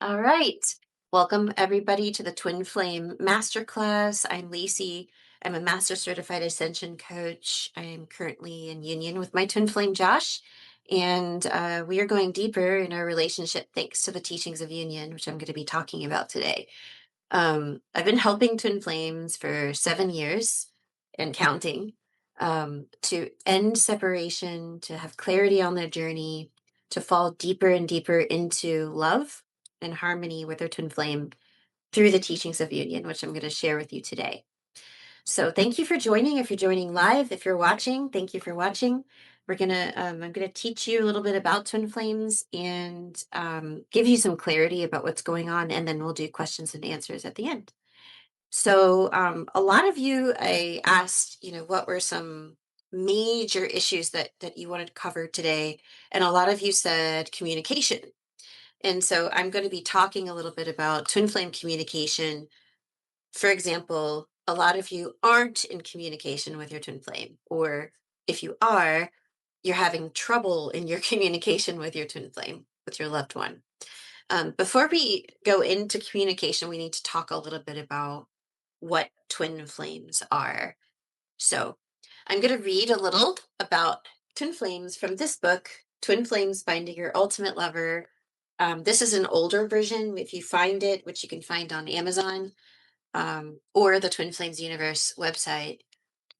All right. Welcome, everybody, to the Twin Flame Masterclass. I'm Lacey. I'm a Master Certified Ascension Coach. I am currently in union with my twin flame, Josh, and we are going deeper in our relationship thanks to the teachings of union, which I'm going to be talking about today. I've been helping twin flames for 7 years and counting to end separation, to have clarity on their journey, to fall deeper and deeper into love and harmony with their twin flame through the teachings of union, which I'm going to share with you today. So thank you for joining. If you're joining live, if you're watching, thank you for watching. I'm gonna teach you a little bit about twin flames and give you some clarity about what's going on, and then we'll do questions and answers at the end. So a lot of you, I asked, what were some major issues that you wanted to cover today, and a lot of you said communication. And so I'm going to be talking a little bit about twin flame communication. For example, a lot of you aren't in communication with your twin flame, or if you are, you're having trouble in your communication with your twin flame, with your loved one. Before we go into communication, we need to talk a little bit about what twin flames are. So I'm going to read a little about twin flames from this book, Twin Flames Finding Your Ultimate Lover. This is an older version. If you find it, which you can find on Amazon, or the Twin Flames Universe website.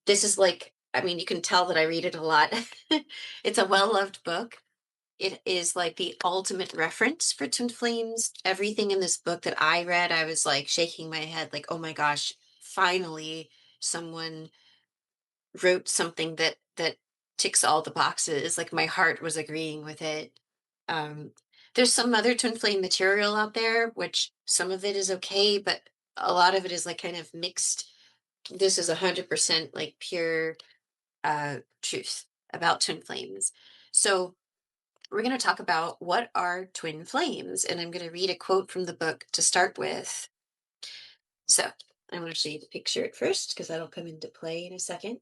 This is like, I mean, you can tell that I read it a lot. It's a well loved book. It is like the ultimate reference for twin flames. Everything in this book that I read, I was like shaking my head, like, oh my gosh, finally someone wrote something that ticks all the boxes. Like my heart was agreeing with it. Um, there's some other twin flame material out there, which some of it is okay, but a lot of it is like kind of mixed. This is 100% like pure truth about twin flames. So we're going to talk about what are twin flames, and I'm going to read a quote from the book to start with. So I want to show you the picture at first because that'll come into play in a second.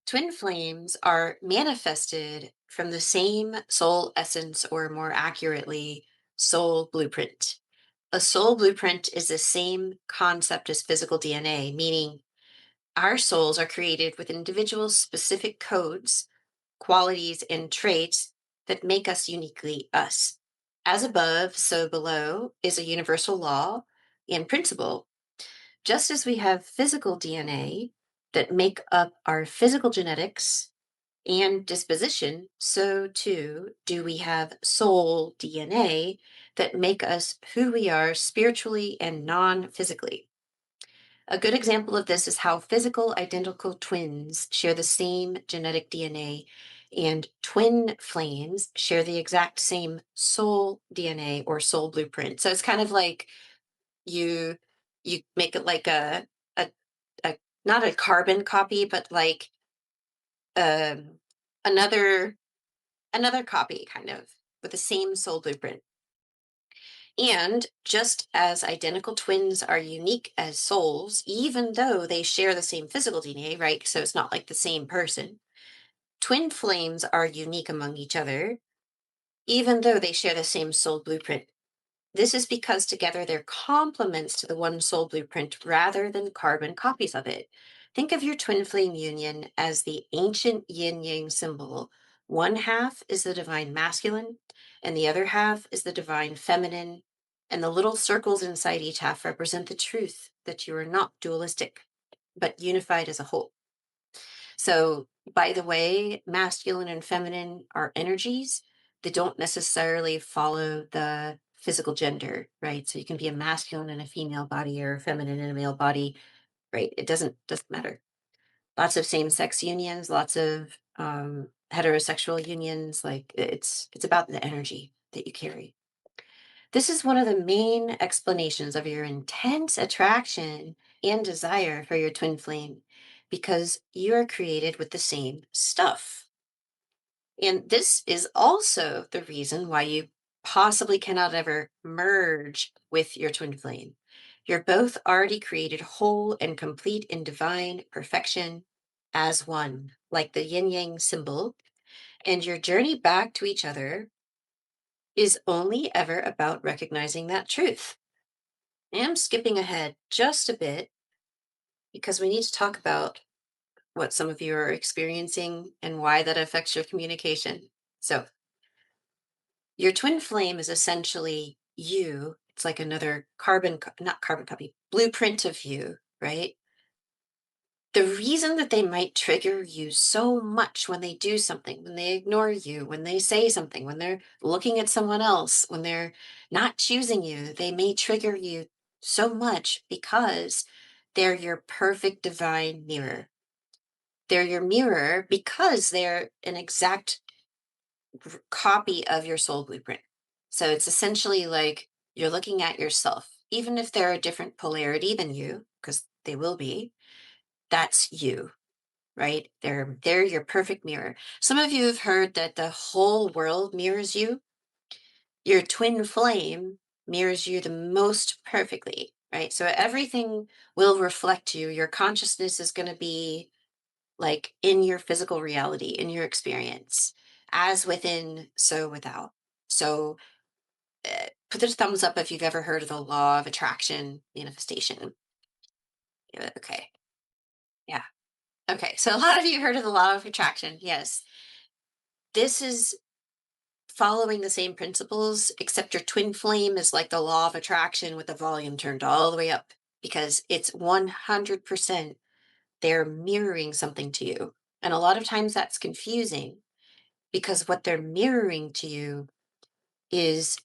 Twin flames are manifested from the same soul essence, or more accurately, soul blueprint. A soul blueprint is the same concept as physical DNA, meaning our souls are created with individual specific codes, qualities, and traits that make us uniquely us. As above, so below is a universal law and principle. Just as we have physical DNA that make up our physical genetics and disposition, so too do we have soul DNA that make us who we are spiritually and non physically. A good example of this is how physical identical twins share the same genetic DNA, and twin flames share the exact same soul DNA or soul blueprint. So it's kind of like you you make it like a, a not a carbon copy, but like um, another another copy, kind of with the same soul blueprint. And just as identical twins are unique as souls, even though they share the same physical DNA, right? So it's not like the same person. Twin flames are unique among each other, even though they share the same soul blueprint. This is because together they're complements to the one soul blueprint rather than carbon copies of it. Think of your twin flame union as the ancient yin yang symbol. One half is the divine masculine, and the other half is the divine feminine. And the little circles inside each half represent the truth that you are not dualistic, but unified as a whole. So, by the way, masculine and feminine are energies. They don't necessarily follow the physical gender, right? So you can be a masculine in a female body or a feminine in a male body, right? It doesn't matter. Lots of same-sex unions, lots of heterosexual unions. Like it's about the energy that you carry. This is one of the main explanations of your intense attraction and desire for your twin flame, because you are created with the same stuff. And this is also the reason why you possibly cannot ever merge with your twin flame. You're both already created whole and complete in divine perfection as one, like the yin yang symbol. And your journey back to each other is only ever about recognizing that truth. I am skipping ahead just a bit because we need to talk about what some of you are experiencing and why that affects your communication. So, your twin flame is essentially you. It's like another not carbon copy, blueprint of you, right? The reason that they might trigger you so much when they do something, when they ignore you, when they say something, when they're looking at someone else, when they're not choosing you, they may trigger you so much because they're your perfect divine mirror. They're your mirror because they're an exact copy of your soul blueprint. So it's essentially like you're looking at yourself, even if they're a different polarity than you, because they will be, that's you, right? They're your perfect mirror. Some of you have heard that the whole world mirrors you. Your twin flame mirrors you the most perfectly, right? So everything will reflect you. Your consciousness is going to be like in your physical reality, in your experience, as within, so without. So put the thumbs up if you've ever heard of the law of attraction manifestation. Yeah, okay. Yeah. Okay. So a lot of you heard of the law of attraction. Yes. This is following the same principles, except your twin flame is like the law of attraction with the volume turned all the way up because it's 100% they're mirroring something to you. And a lot of times that's confusing because what they're mirroring to you is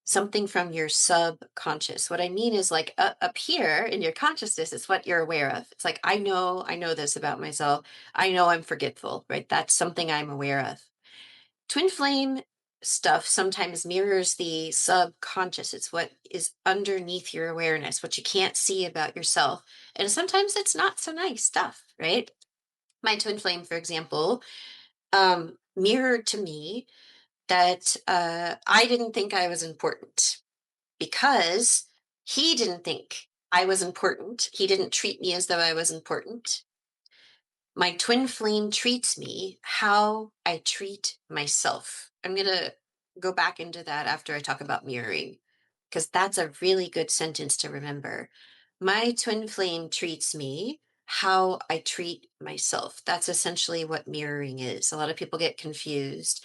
something from your subconscious. What I mean is like up here in your consciousness, it's what you're aware of. It's like, I know this about myself. I know I'm forgetful, right? That's something I'm aware of. Twin flame stuff sometimes mirrors the subconscious. It's what is underneath your awareness, what you can't see about yourself. And sometimes it's not so nice stuff, right? My twin flame, for example, mirrored to me that I didn't think I was important because he didn't think I was important. He didn't treat me as though I was important. My twin flame treats me how I treat myself. I'm going to go back into that after I talk about mirroring, because that's a really good sentence to remember. My twin flame treats me how I treat myself. That's essentially what mirroring is. A lot of people get confused.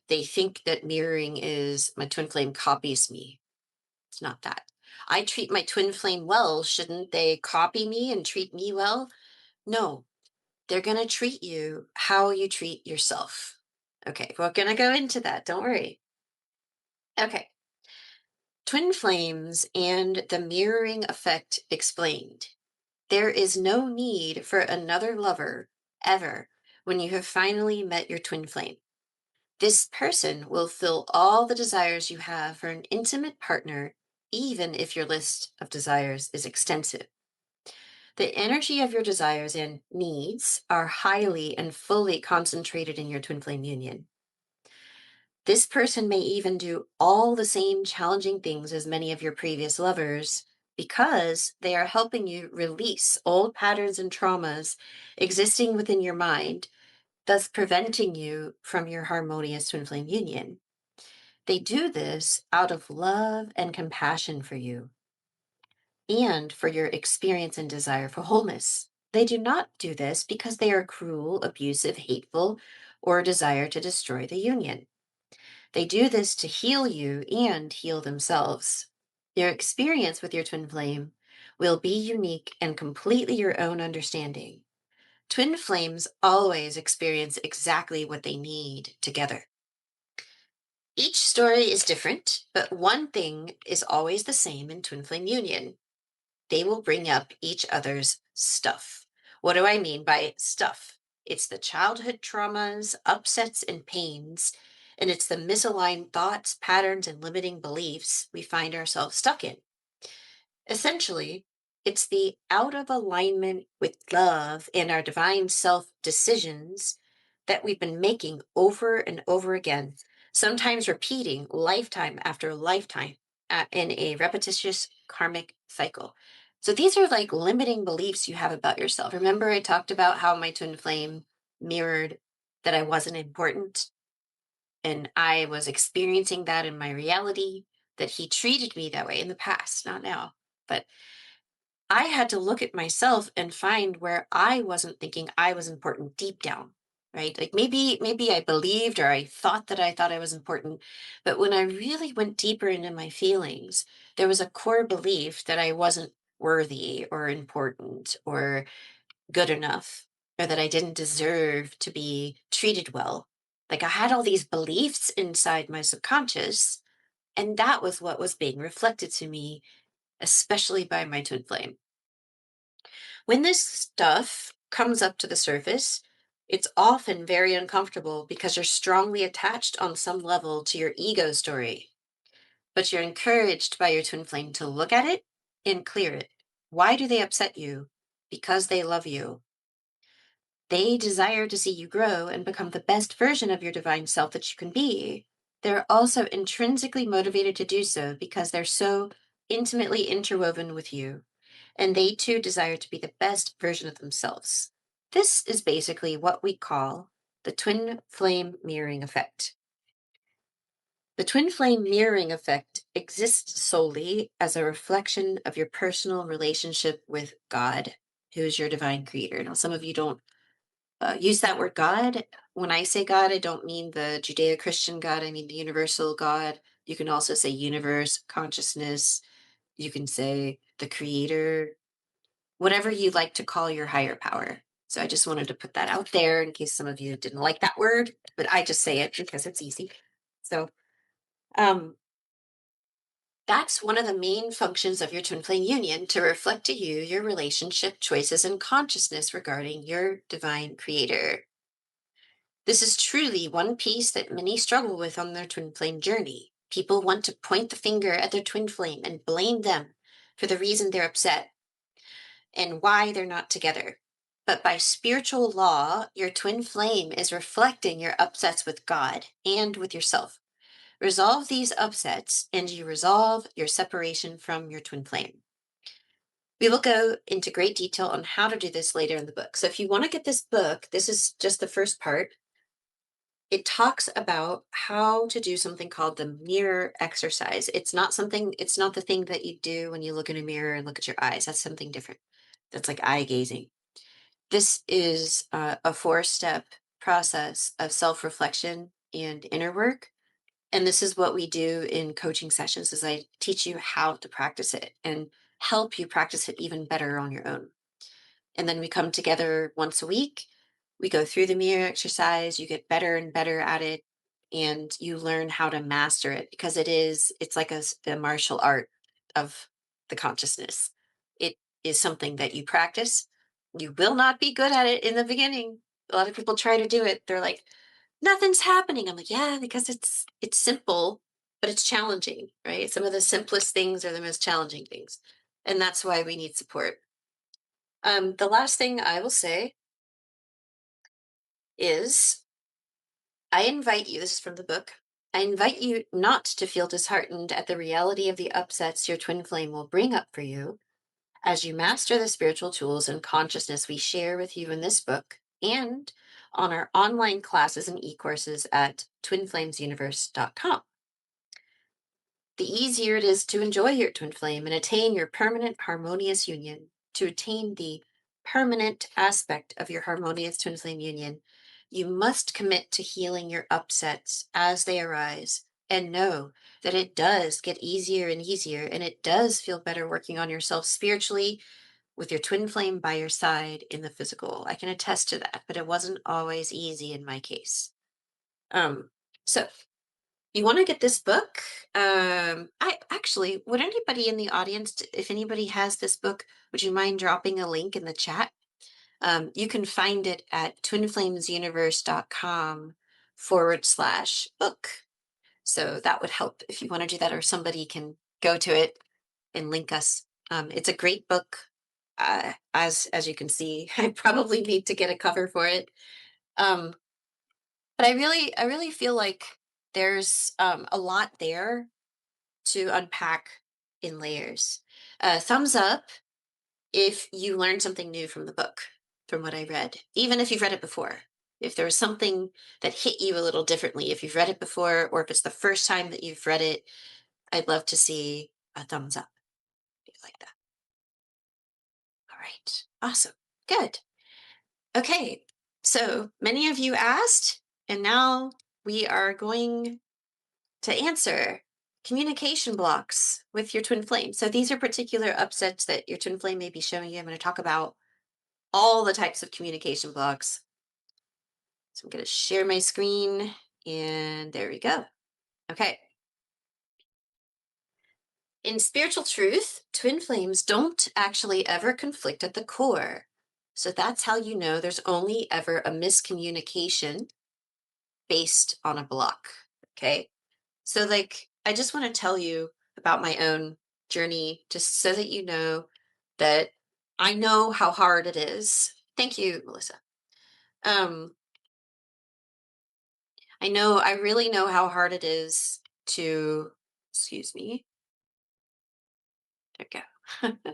They think that mirroring is my twin flame copies me. It's not that. I treat my twin flame well. Shouldn't they copy me and treat me well? No, they're going to treat you how you treat yourself. Okay, we're going to go into that. Don't worry. Okay, twin flames and the mirroring effect explained. There is no need for another lover ever when you have finally met your twin flame. This person will fill all the desires you have for an intimate partner, even if your list of desires is extensive. The energy of your desires and needs are highly and fully concentrated in your twin flame union. This person may even do all the same challenging things as many of your previous lovers because they are helping you release old patterns and traumas existing within your mind, thus preventing you from your harmonious twin flame union. They do this out of love and compassion for you and for your experience and desire for wholeness. They do not do this because they are cruel, abusive, hateful, or desire to destroy the union. They do this to heal you and heal themselves. Your experience with your twin flame will be unique and completely your own understanding. Twin flames always experience exactly what they need together. Each story is different, but one thing is always the same in twin flame union. They will bring up each other's stuff. What do I mean by stuff? It's the childhood traumas, upsets, and pains, and it's the misaligned thoughts, patterns, and limiting beliefs we find ourselves stuck in. Essentially, it's the out of alignment with love and our divine self decisions that we've been making over and over again, sometimes repeating lifetime after lifetime in a repetitious karmic cycle. So these are like limiting beliefs you have about yourself. Remember, I talked about how my twin flame mirrored that I wasn't important? And I was experiencing that in my reality, that he treated me that way in the past, not now. But I had to look at myself and find where I wasn't thinking I was important deep down, right? Like maybe I believed or I thought that I thought I was important, but when I really went deeper into my feelings, there was a core belief that I wasn't worthy or important or good enough or that I didn't deserve to be treated well. Like I had all these beliefs inside my subconscious, and that was what was being reflected to me, especially by my twin flame. When this stuff comes up to the surface, it's often very uncomfortable because you're strongly attached on some level to your ego story. But you're encouraged by your twin flame to look at it and clear it. Why do they upset you? Because they love you. They desire to see you grow and become the best version of your divine self that you can be. They're also intrinsically motivated to do so because they're so intimately interwoven with you, and they too desire to be the best version of themselves. This is basically what we call the twin flame mirroring effect. The twin flame mirroring effect exists solely as a reflection of your personal relationship with God, who is your divine creator. Now, some of you don't use that word God. When I say God, I don't mean the Judeo Christian God, I mean the universal God. You can also say universe, consciousness. You can say the creator, whatever you like to call your higher power. So I just wanted to put that out there in case some of you didn't like that word, but I just say it because it's easy. So, um, that's one of the main functions of your twin flame union, to reflect to you your relationship, choices, and consciousness regarding your divine creator. This is truly one piece that many struggle with on their twin flame journey. People want to point the finger at their twin flame and blame them for the reason they're upset and why they're not together. But by spiritual law, your twin flame is reflecting your upsets with God and with yourself. Resolve these upsets, and you resolve your separation from your twin flame. We will go into great detail on how to do this later in the book. So if you want to get this book, this is just the first part. It talks about how to do something called the mirror exercise. It's not the thing that you do when you look in a mirror and look at your eyes. That's something different. That's like eye gazing. This is a four-step process of self-reflection and inner work. And this is what we do in coaching sessions is I teach you how to practice it and help you practice it even better on your own. And then we come together once a week. We go through the mirror exercise. You get better and better at it, and you learn how to master it because it's like a martial art of the consciousness. It is something that you practice. You will not be good at it in the beginning. A lot of people try to do it. They're like, nothing's happening. I'm like, yeah, because it's simple, but it's challenging, right? Some of the simplest things are the most challenging things. And that's why we need support. The last thing I will say is I invite you, this is from the book, I invite you not to feel disheartened at the reality of the upsets your twin flame will bring up for you as you master the spiritual tools and consciousness we share with you in this book and on our online classes and e-courses at twinflamesuniverse.com. The easier it is to enjoy your twin flame and attain your permanent harmonious union. To attain the permanent aspect of your harmonious twin flame union, you must commit to healing your upsets as they arise and know that it does get easier and easier, and it does feel better working on yourself spiritually with your twin flame by your side in the physical. I can attest to that, but it wasn't always easy in my case. Um, so you want to get this book? I actually, would anybody in the audience, if anybody has this book, would you mind dropping a link in the chat? You can find it at twinflamesuniverse.com/book. So that would help if you want to do that, or somebody can go to it and link us. It's a great book. As you can see, I probably need to get a cover for it. Um, but I really feel like there's a lot there to unpack in layers. Thumbs up if you learned something new from the book, from what I read, even if you've read it before. If there was something that hit you a little differently, if you've read it before or if it's the first time that you've read it, I'd love to see a thumbs up if you like that. All right. Awesome. Good. Okay. So many of you asked, and now we are going to answer communication blocks with your twin flame. So these are particular upsets that your twin flame may be showing you. I'm going to talk about all the types of communication blocks. So I'm going to share my screen, and there we go. Okay. In spiritual truth, twin flames don't actually ever conflict at the core. So that's how you know there's only ever a miscommunication based on a block. Okay. So, like, I just want to tell you about my own journey, just so that you know that I know how hard it is. Thank you, Melissa. Um, I really know how hard it is to, excuse me, there we go.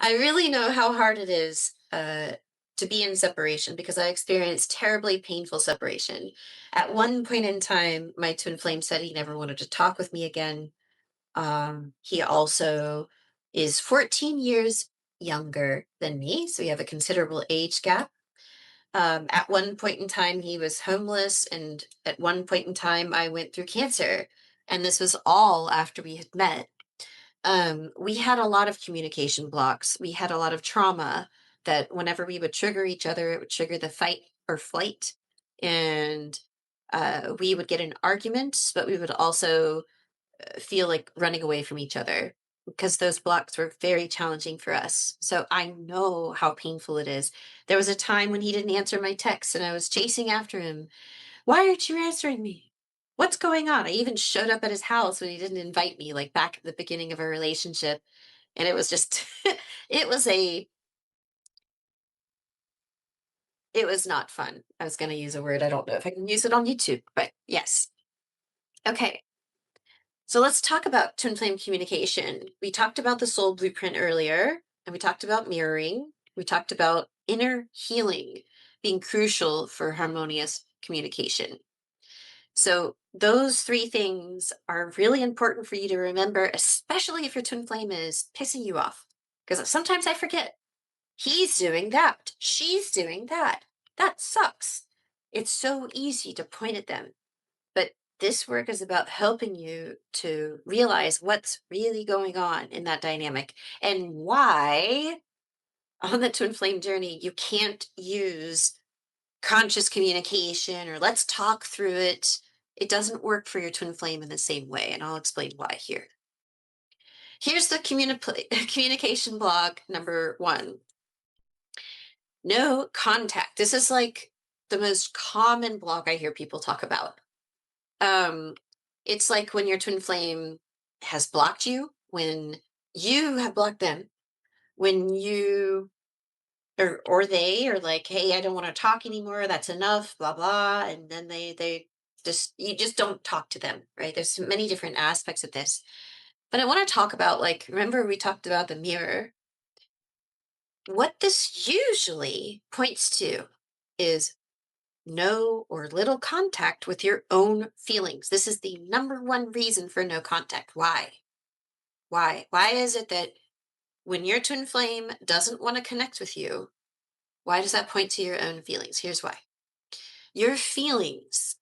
I really know how hard it is to be in separation because I experienced terribly painful separation. At one point in time, my twin flame said he never wanted to talk with me again. He also is 14 years younger than me, so we have a considerable age gap. At one point in time, he was homeless, and at one point in time, I went through cancer. And this was all after we had met. We had a lot of communication blocks. We had a lot of trauma that whenever we would trigger each other, it would trigger the fight or flight. And we would get in arguments, but we would also feel like running away from each other because those blocks were very challenging for us. So I know how painful it is. There was a time when he didn't answer my texts and I was chasing after him. Why aren't you answering me? What's going on? I even showed up at his house when he didn't invite me, like back at the beginning of our relationship. And it was just, it was a, it was not fun. I was going to use a word. I don't know if I can use it on YouTube, but yes. Okay. So let's talk about twin flame communication. We talked about the soul blueprint earlier, and we talked about mirroring. We talked about inner healing being crucial for harmonious communication. So those three things are really important for you to remember, especially if your twin flame is pissing you off. Because sometimes I forget. He's doing that. She's doing that. That sucks. It's so easy to point at them. But this work is about helping you to realize what's really going on in that dynamic and why on the twin flame journey you can't use conscious communication or let's talk through it. It doesn't work for your twin flame in the same way, and I'll explain why here. Here's the communication block number one. No contact. This is like the most common block I hear people talk about. Um, it's like when your twin flame has blocked you, when you have blocked them, when you or they are like, hey, I don't want to talk anymore, that's enough, blah blah, and then they just you just don't talk to them, right? There's many different aspects of this. But I want to talk about, like, remember we talked about the mirror. What this usually points to is no or little contact with your own feelings. This is the number one reason for no contact. Why? Why is it that when your twin flame doesn't want to connect with you, why does that point to your own feelings? Here's why. Your feelings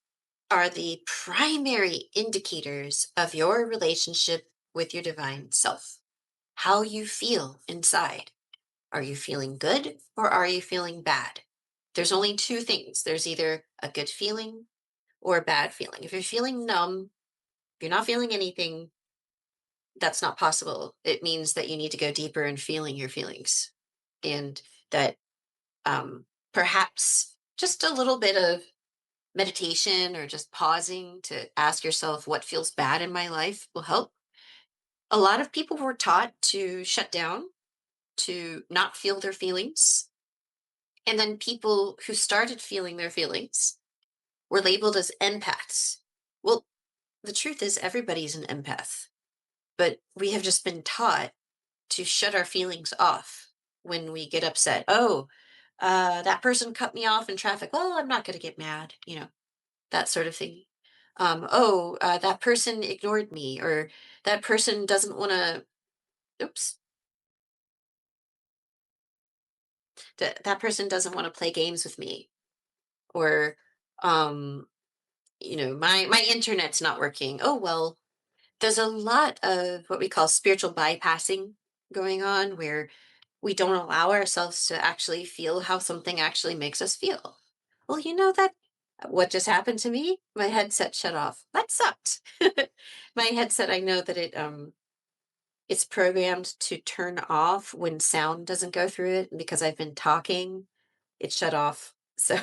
are the primary indicators of your relationship with your divine self. How you feel inside. Are you feeling good or are you feeling bad? There's only two things. There's either a good feeling or a bad feeling. If you're feeling numb, if you're not feeling anything, that's not possible. It means that you need to go deeper in feeling your feelings, and that perhaps just a little bit of meditation or just pausing to ask yourself what feels bad in my life will help. A lot of people were taught to shut down, to not feel their feelings. And then people who started feeling their feelings were labeled as empaths. Well, the truth is, everybody's an empath, but we have just been taught to shut our feelings off when we get upset. Oh, that person cut me off in traffic. Well, I'm not going to get mad, that sort of thing. Oh, that person ignored me, or that person doesn't want to, oops, that person doesn't want to play games with me, or, um, my internet's not working. Oh, well, there's a lot of what we call spiritual bypassing going on where we don't allow ourselves to actually feel how something actually makes us feel. Well, you know that what just happened to me? My headset shut off. That sucked. My headset, I know that it's programmed to turn off when sound doesn't go through it. And because I've been talking, it shut off. So,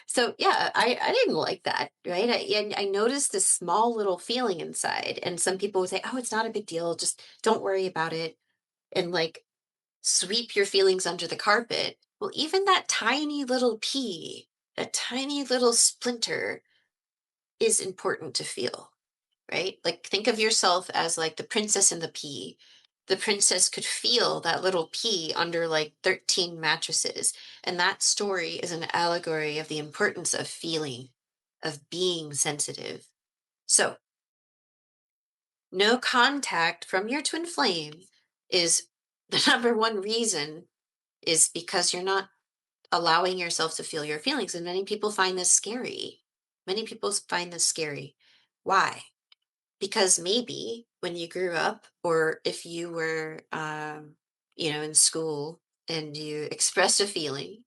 so yeah, I didn't like that, right? And I noticed this small little feeling inside, and some people would say, "Oh, it's not a big deal. Just don't worry about it," and like sweep your feelings under the carpet. Well, even that tiny little pea, a tiny little splinter, is important to feel, right? Like think of yourself as like the princess and the pea. The princess could feel that little pea under like 13 mattresses. And that story is an allegory of the importance of feeling, of being sensitive. So, no contact from your twin flame is the number one reason, is because you're not allowing yourself to feel your feelings. And many people find this scary. Many people find this scary. Why? Because maybe when you grew up, or if you were, in school and you expressed a feeling,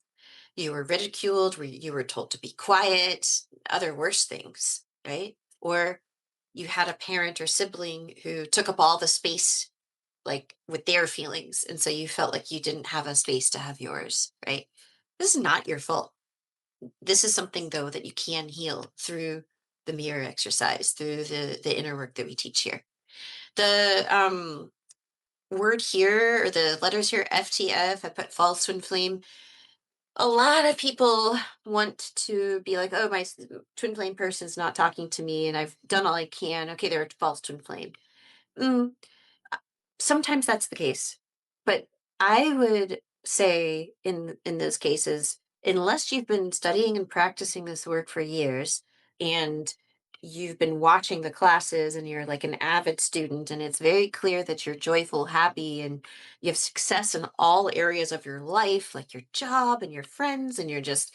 you were ridiculed, you were told to be quiet, other worse things, right? Or you had a parent or sibling who took up all the space, like with their feelings. And so you felt like you didn't have a space to have yours, right? This is not your fault. This is something, though, that you can heal through the mirror exercise, through the inner work that we teach here. The word here, or the letters here, FTF, I put false twin flame. A lot of people want to be like, oh, my twin flame person's not talking to me, and I've done all I can. Okay, they're a false twin flame. Mm, Sometimes that's the case, but I would say in those cases, unless you've been studying and practicing this work for years, and you've been watching the classes, and you're like an avid student, and it's very clear that you're joyful, happy, and you have success in all areas of your life, like your job and your friends, and you're just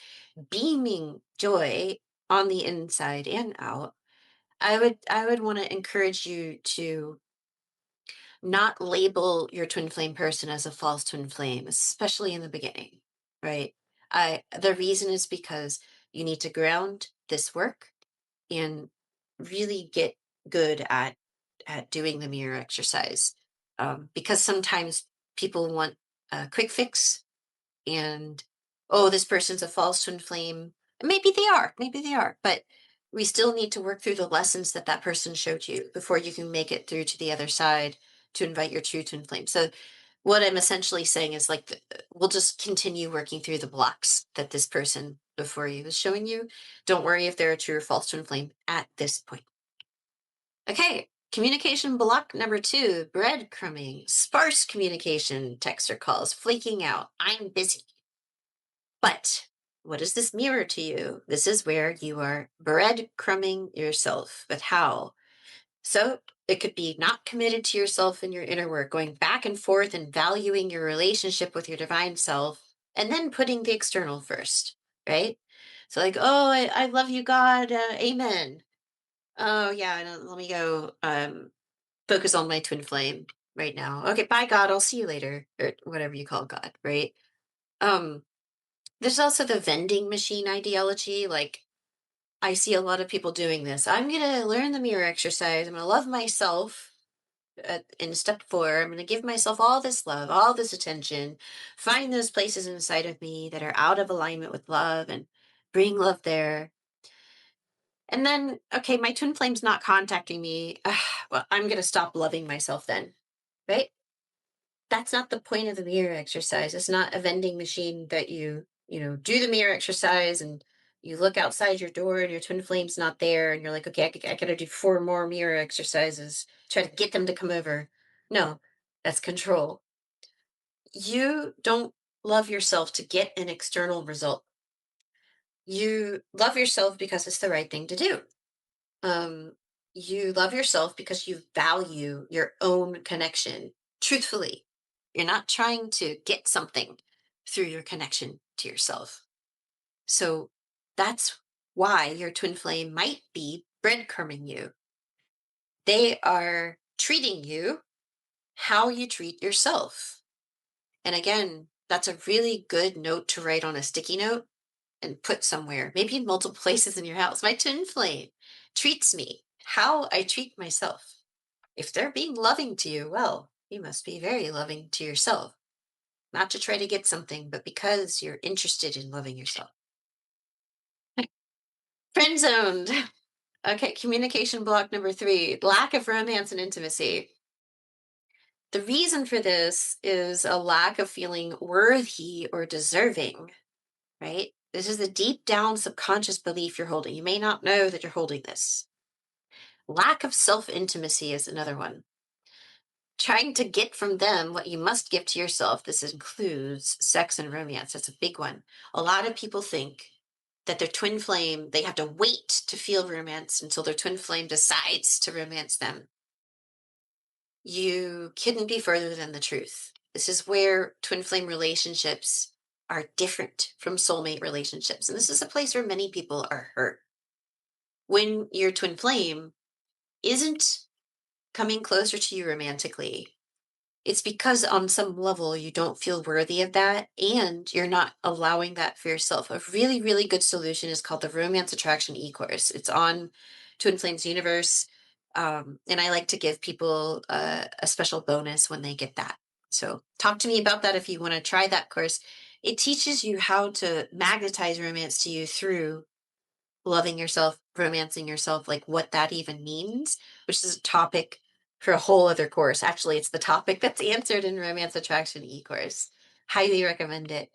beaming joy on the inside and out. I would want to encourage you to not label your twin flame person as a false twin flame, especially in the beginning, right? The reason is because you need to ground this work and really get good at doing the mirror exercise. Because sometimes people want a quick fix, and oh, this person's a false twin flame. Maybe they are, but we still need to work through the lessons that that person showed you before you can make it through to the other side to invite your true twin flame. So what I'm essentially saying is like we'll just continue working through the blocks that this person before you was showing you. Don't worry if they're a true or false twin flame at this point. Okay, communication block number 2, breadcrumbing, sparse communication, text or calls, flaking out, I'm busy. But what does this mirror to you? This is where you are breadcrumbing yourself. But how? So it could be not committed to yourself and your inner work, going back and forth and valuing your relationship with your divine self, and then putting the external first, right? So, like, oh, I love you, God. Amen. Oh, yeah. Let me go focus on my twin flame right now. Okay, bye, God. I'll see you later, or whatever you call God, right? Um, there's also the vending machine ideology. Like, I see a lot of people doing this. I'm going to learn the mirror exercise. I'm going to love myself. In step 4, I'm going to give myself all this love, all this attention, find those places inside of me that are out of alignment with love, and bring love there. And then, okay, my twin flame's not contacting me. Well, I'm going to stop loving myself then, right? That's not the point of the mirror exercise. It's not a vending machine that do the mirror exercise, and you look outside your door and your twin flame's not there, and you're like, okay, I gotta do 4 more mirror exercises, try to get them to come over. No, that's control. You don't love yourself to get an external result. You love yourself because it's the right thing to do. Um, you love yourself because you value your own connection truthfully. You're not trying to get something through your connection to yourself. So that's why your twin flame might be breadcrumbing you. They are treating you how you treat yourself. And again, that's a really good note to write on a sticky note and put somewhere, maybe in multiple places in your house. My twin flame treats me how I treat myself. If they're being loving to you, well, you must be very loving to yourself. Not to try to get something, but because you're interested in loving yourself. Friend zoned. Okay, communication block number 3, lack of romance and intimacy. The reason for this is a lack of feeling worthy or deserving, right? This is a deep down subconscious belief you're holding. You may not know that you're holding this. Lack of self intimacy is another one. Trying to get from them what you must give to yourself. This includes sex and romance. That's a big one. A lot of people think that their twin flame, they have to wait to feel romance until their twin flame decides to romance them. You couldn't be further than the truth. This is where twin flame relationships are different from soulmate relationships. And this is a place where many people are hurt. When your twin flame isn't coming closer to you romantically, it's because on some level you don't feel worthy of that and you're not allowing that for yourself. A really, really good solution is called the Romance Attraction e-course. It's on Twin Flames Universe. And I like to give people a special bonus when they get that. So talk to me about that if you want to try that course. It teaches you how to magnetize romance to you through loving yourself, romancing yourself, like what that even means, which is a topic for a whole other course. Actually, it's the topic that's answered in Romance Attraction e-course. Highly recommend it.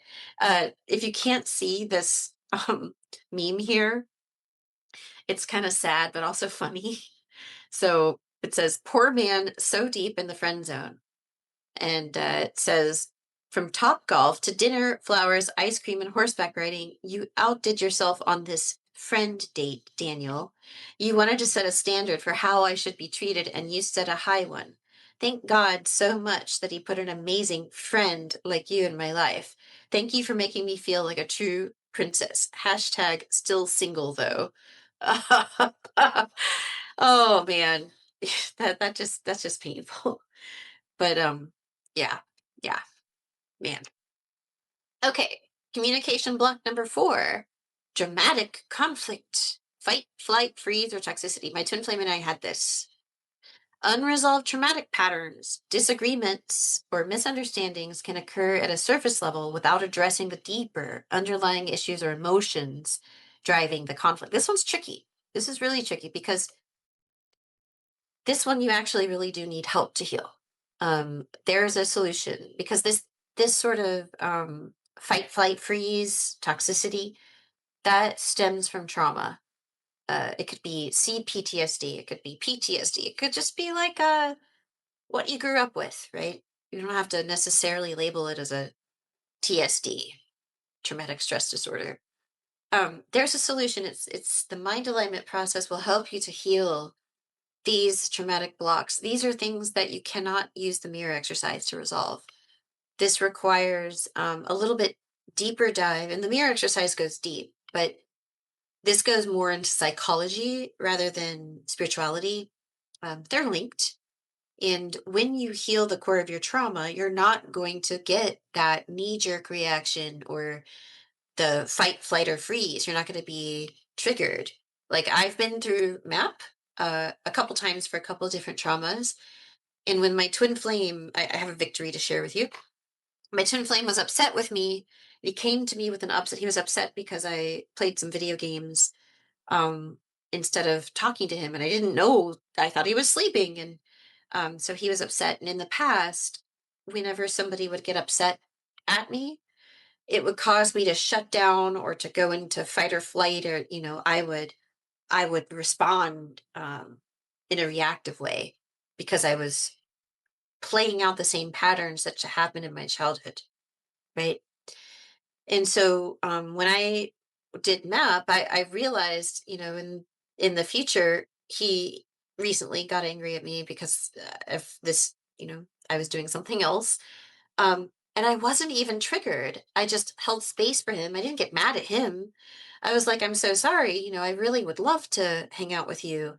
If you can't see this meme here, it's kind of sad, but also funny. So it says, "Poor man so deep in the friend zone." And it says, "From Top Golf to dinner, flowers, ice cream, and horseback riding, you outdid yourself on this friend date, Daniel. You wanted to set a standard for how I should be treated, and you set a high one. Thank God so much that he put an amazing friend like you in my life. Thank you for making me feel like a true princess. Hashtag still single though." Oh man. That's just painful. But yeah, yeah, man. Okay, communication block number 4, dramatic conflict, fight, flight, freeze, or toxicity. My twin flame and I had this. Unresolved traumatic patterns, disagreements, or misunderstandings can occur at a surface level without addressing the deeper underlying issues or emotions driving the conflict. This one's tricky. This is really tricky because this one you actually really do need help to heal. There's a solution because this sort of fight, flight, freeze, toxicity that stems from trauma. It could be CPTSD, it could be PTSD, it could just be like what you grew up with, right? You don't have to necessarily label it as a TSD, traumatic stress disorder. There's a solution. It's the mind alignment process will help you to heal these traumatic blocks. These are things that you cannot use the mirror exercise to resolve. This requires a little bit deeper dive, and the mirror exercise goes deep, but this goes more into psychology rather than spirituality. They're linked. And when you heal the core of your trauma, you're not going to get that knee jerk reaction or the fight, flight, or freeze. You're not going to be triggered. Like I've been through MAP a couple times for a couple of different traumas. And when my twin flame, I have a victory to share with you. My twin flame was upset with me. He came to me with an upset. He was upset because I played some video games um, instead of talking to him. And I didn't know, I thought he was sleeping. And so he was upset. And in the past, whenever somebody would get upset at me, it would cause me to shut down or to go into fight or flight, or I would respond in a reactive way because I was playing out the same patterns that happened in my childhood, right? And so when I did map, I realized, in the future, he recently got angry at me because of this, I was doing something else. And I wasn't even triggered. I just held space for him. I didn't get mad at him. I was like, I'm so sorry. I really would love to hang out with you.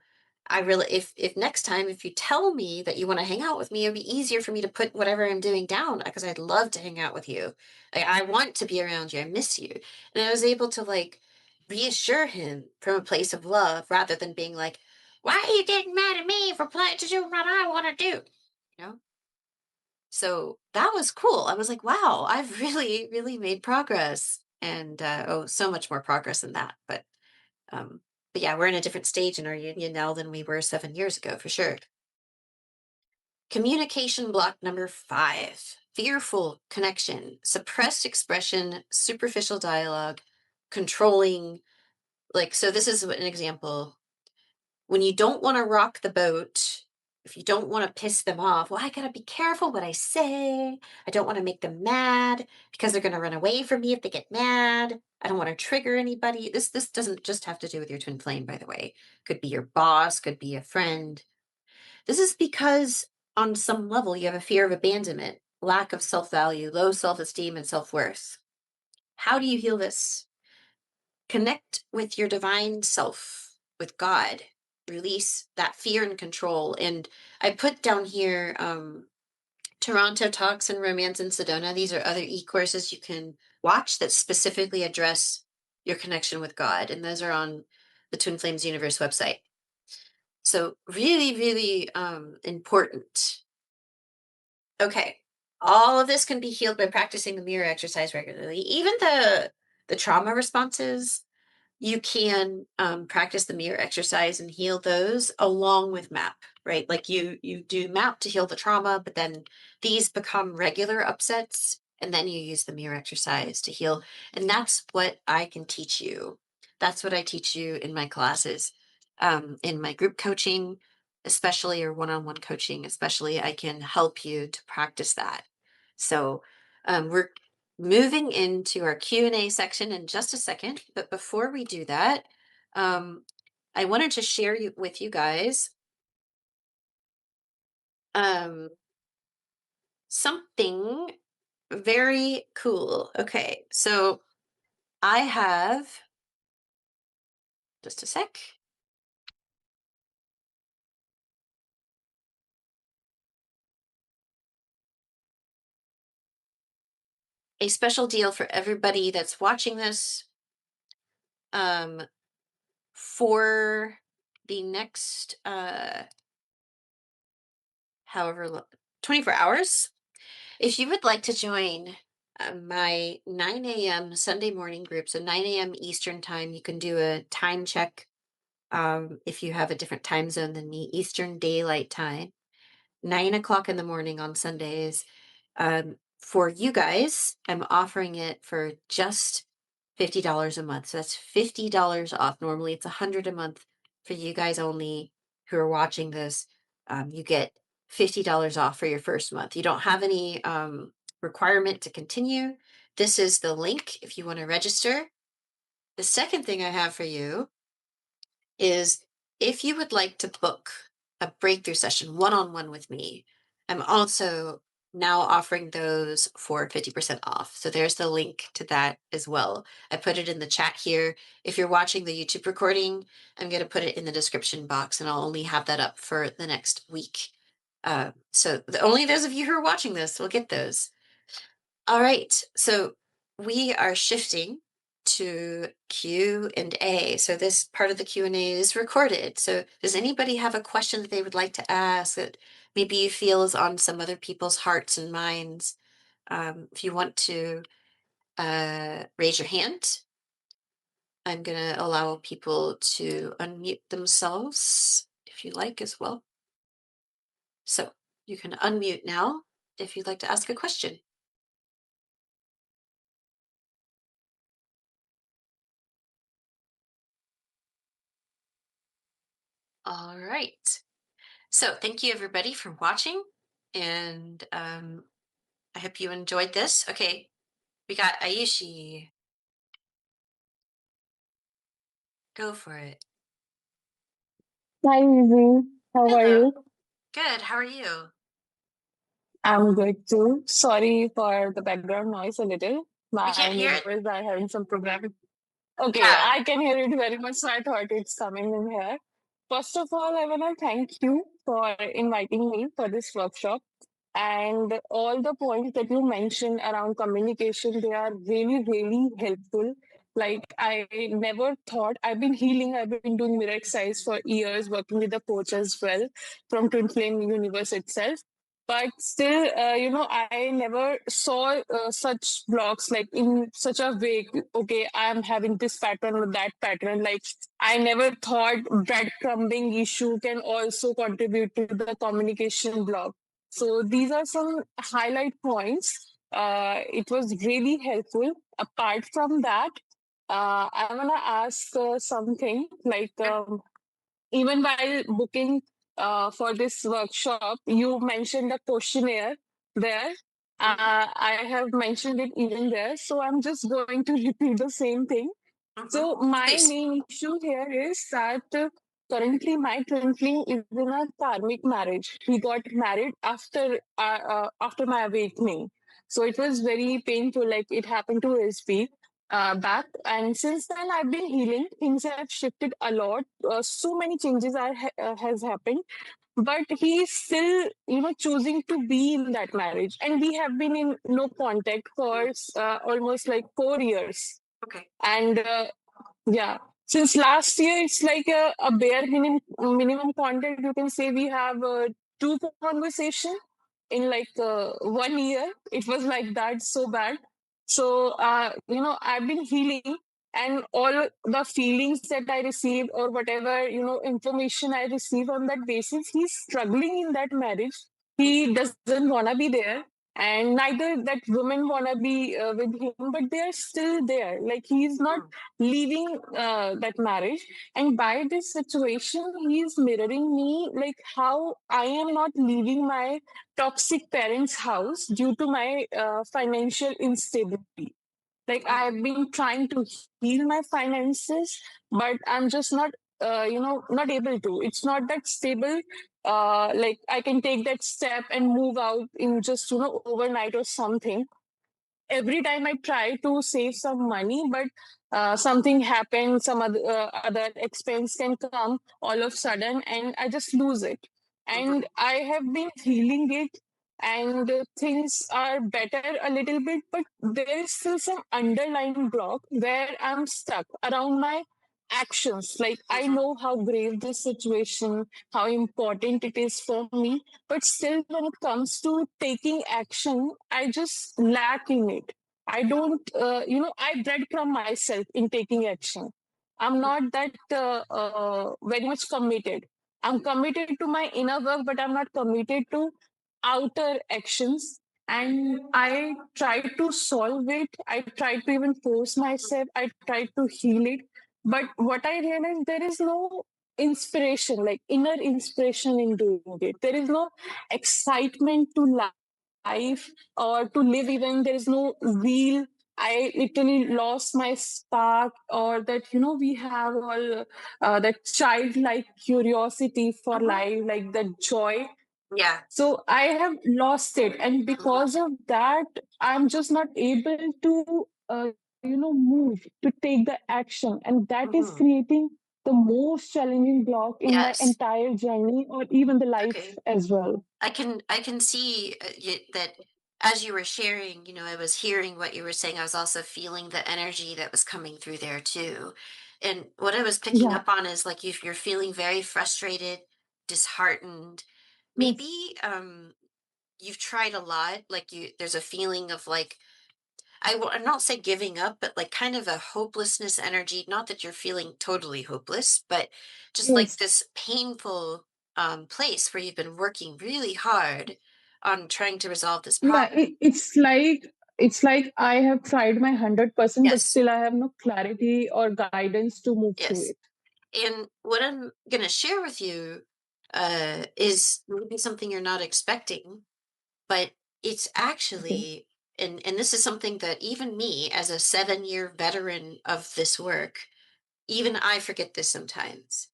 I really, if next time, if you tell me that you want to hang out with me, it'd be easier for me to put whatever I'm doing down because I'd love to hang out with you. I want to be around you. I miss you. And I was able to like reassure him from a place of love rather than being like, why are you getting mad at me for planning to do what I want to do? You know? So that was cool. I was like, wow, I've really, really made progress. And oh, so much more progress than that. Um, but yeah, we're in a different stage in our union now than we were 7 years ago, for sure. Communication block number 5: fearful connection, suppressed expression, superficial dialogue, controlling. Like, so this is an example. When you don't want to rock the boat, if you don't want to piss them off, well, I got to be careful what I say. I don't want to make them mad because they're going to run away from me if they get mad. I don't want to trigger anybody. This doesn't just have to do with your twin flame, by the way. Could be your boss, could be a friend. This is because on some level you have a fear of abandonment, lack of self-value, low self-esteem and self-worth. How do you heal this? Connect with your divine self, with God. Release that fear and control. And I put down here Toronto Talks and Romance in Sedona. These are other e-courses you can watch that specifically address your connection with God. And those are on the Twin Flames Universe website. So really, really important. Okay. All of this can be healed by practicing the mirror exercise regularly. Even the trauma responses, you can practice the mirror exercise and heal those along with map, right? Like you do map to heal the trauma, but then these become regular upsets, and then you use the mirror exercise to heal. And that's what I can teach you. That's what I teach you in my classes, in my group coaching, especially, or one-on-one coaching, especially. I can help you to practice that. So we're moving into our Q&A section in just a second, but before we do that, um, I wanted to share with you guys um, something very cool. Okay, so I have, just a sec, a special deal for everybody that's watching this um, for the next, however, 24 hours. If you would like to join my 9 a.m. Sunday morning group, so 9 a.m. Eastern time, you can do a time check if you have a different time zone than me, Eastern Daylight Time, 9 o'clock in the morning on Sundays. For you guys, I'm offering it for just $50 a month. So that's $50 off. Normally it's 100 a month. For you guys only who are watching this, you get $50 off for your first month. You don't have any requirement to continue. This is the link if you want to register. The second thing I have for you is if you would like to book a breakthrough session one-on-one with me, I'm also now offering those for 50% off. So there's the link to that as well. I put it in the chat here. If you're watching the YouTube recording, I'm going to put it in the description box, and I'll only have that up for the next week. So only those of you who are watching this will get those. All right, so we are shifting to Q&A. So this part of the Q&A is recorded. So does anybody have a question that they would like to ask that maybe you feel is on some other people's hearts and minds? If you want to raise your hand, I'm going to allow people to unmute themselves if you like as well. So you can unmute now if you'd like to ask a question. All right. So thank you everybody for watching, and I hope you enjoyed this. Okay, We got Aishi. Go for it. Hi, Vivi. How are Hello. you? Good. How are you? I'm good too. Sorry for the background noise a little. We My can't hear it. neighbors are having some programming. Okay, Yeah. I can hear it very much, so I thought it's coming in here. First of all, I want to thank you for inviting me for this workshop. And all the points that you mentioned around communication, they are really, really helpful. Like, I never thought I've been healing, I've been doing mirror exercise for years, working with a coach as well from Twin Flame Universe itself. But still, I never saw such blocks like in such a way. Okay, I'm having this pattern or that pattern. Like, I never thought breadcrumbing issue can also contribute to the communication block. So these are some highlight points. It was really helpful. Apart from that, I want to ask something like Sure. even while booking for this workshop, you mentioned a questionnaire there. Mm-hmm. I have mentioned it even there. So I'm just going to repeat the same thing. Mm-hmm. So my Please. main issue here is that currently my twin flame is in a karmic marriage. He got married after my awakening, so it was very painful. Like it happened to SB back, and since then I've been healing. Things have shifted a lot. So many changes has happened, but he's still choosing to be in that marriage, and we have been in no contact Mm. for almost like 4 years. Okay. And yeah, since last year, it's like a bare minimum contact. You can say we have two conversation in like 1 year. It was like that, so bad. So I've been healing, and all the feelings that I received or whatever information I receive on that basis, he's struggling in that marriage. He doesn't wanna be there, and neither that woman wanna be with him, but they're still there. Like he's not Mm. leaving that marriage, and by this situation he's mirroring me, like how I am not leaving my toxic parents house due to my financial instability. Like Mm. I've been trying to heal my finances, but I'm just not not able to. It's not that stable. Like I can take that step and move out in just overnight or something. Every time I try to save some money, but something happens, some other expense can come all of a sudden, and I just lose it. Mm-hmm. And I have been healing it, and things are better a little bit, but there is still some underlying block where I'm stuck around my actions. Like I Mm-hmm. know how grave this situation, how important it is for me, but still, when it comes to taking action, I just lack in it. I don't, I breadcrumb myself in taking action. I'm not that very much committed. I'm committed to my inner work, but I'm not committed to outer actions. And I try to solve it. I try to even force myself. I try to heal it. But what I realized, there is no inspiration, like inner inspiration in doing it. There is no excitement to life or to live even. There is no zeal. I literally lost my spark, or that, we have all that childlike curiosity for Mm-hmm. life, like the joy. Yeah. So I have lost it. And Mm-hmm. because of that, I'm just not able to, move to take the action. And that is Mm-hmm. creating the most challenging block in my Yes. entire journey or even the life Okay. as well. I can see that as you were sharing, I was hearing what you were saying. I was also feeling the energy that was coming through there too. And what I was picking Yeah. up on is like if you're feeling very frustrated, disheartened, Yes. maybe you've tried a lot, like there's a feeling of like I'm not say giving up, but like kind of a hopelessness energy. Not that you're feeling totally hopeless, but just like Yes. this painful place where you've been working really hard on trying to resolve this Yeah. problem. It's like I have tried my 100%, but Yes, still I have no clarity or guidance to move through yes. it. And what I'm going to share with you is maybe something you're not expecting, but it's Okay. actually And this is something that even me, as a 7-year veteran of this work, even I forget this sometimes,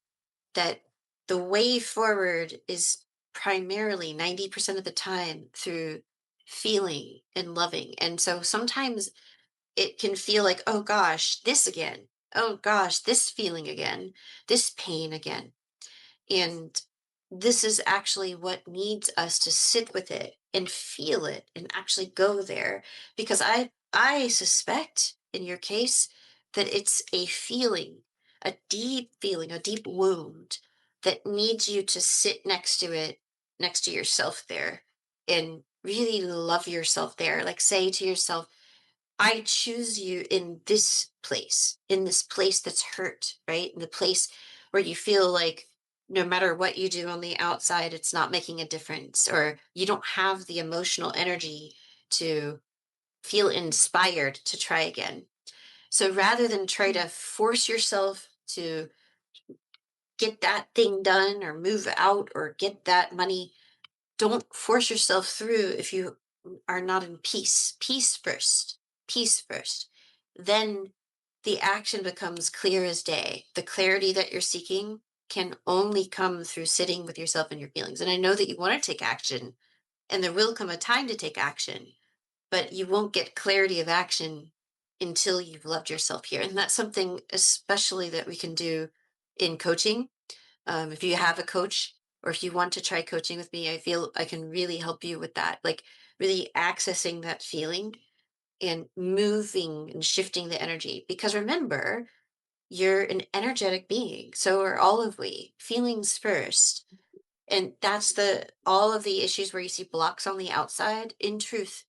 that the way forward is primarily 90% of the time through feeling and loving. And so sometimes it can feel like, oh gosh, this again. Oh gosh, this feeling again, this pain again. And this is actually what needs us to sit with it and feel it and actually go there. Because I suspect in your case that it's a feeling, a deep feeling, a deep wound that needs you to sit next to it, next to yourself there, and really love yourself there. Like, say to yourself, I choose you in this place that's hurt, right? In the place where you feel like no matter what you do on the outside, it's not making a difference, or you don't have the emotional energy to feel inspired to try again. So rather than try to force yourself to get that thing done or move out or get that money, don't force yourself through if you are not in peace. Peace first. Peace first. Then the action becomes clear as day. The clarity that you're seeking can only come through sitting with yourself and your feelings. And I know that you want to take action, and there will come a time to take action, but you won't get clarity of action until you've loved yourself here. And that's something especially that we can do in coaching. If you have a coach, or if you want to try coaching with me, I feel I can really help you with that. Like, really accessing that feeling and moving and shifting the energy. Because remember, you're an energetic being. So are all of we. Feelings first. And that's the all of the issues where you see blocks on the outside. In truth,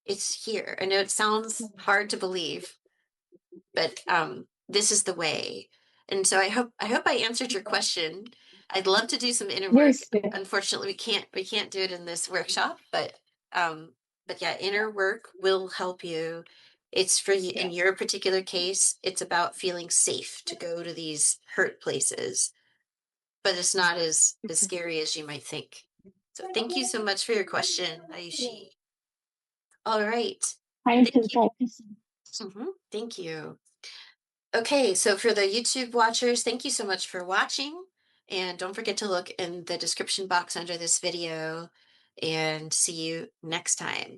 it's here. I know it sounds hard to believe, but this is the way. And so I hope I answered your question. I'd love to do some inner work. Yes, yes, Unfortunately, we can't do it in this workshop, um but yeah, inner work will help you. It's for you in your particular case. It's about feeling safe to go to these hurt places, but it's not as scary as you might think. So thank you so much for your question, Ayushi. All right. thank Thank you, you. thank you. Thank you. Okay, so for the YouTube watchers, thank you so much for watching. And don't forget to look in the description box under this video, and see you next time.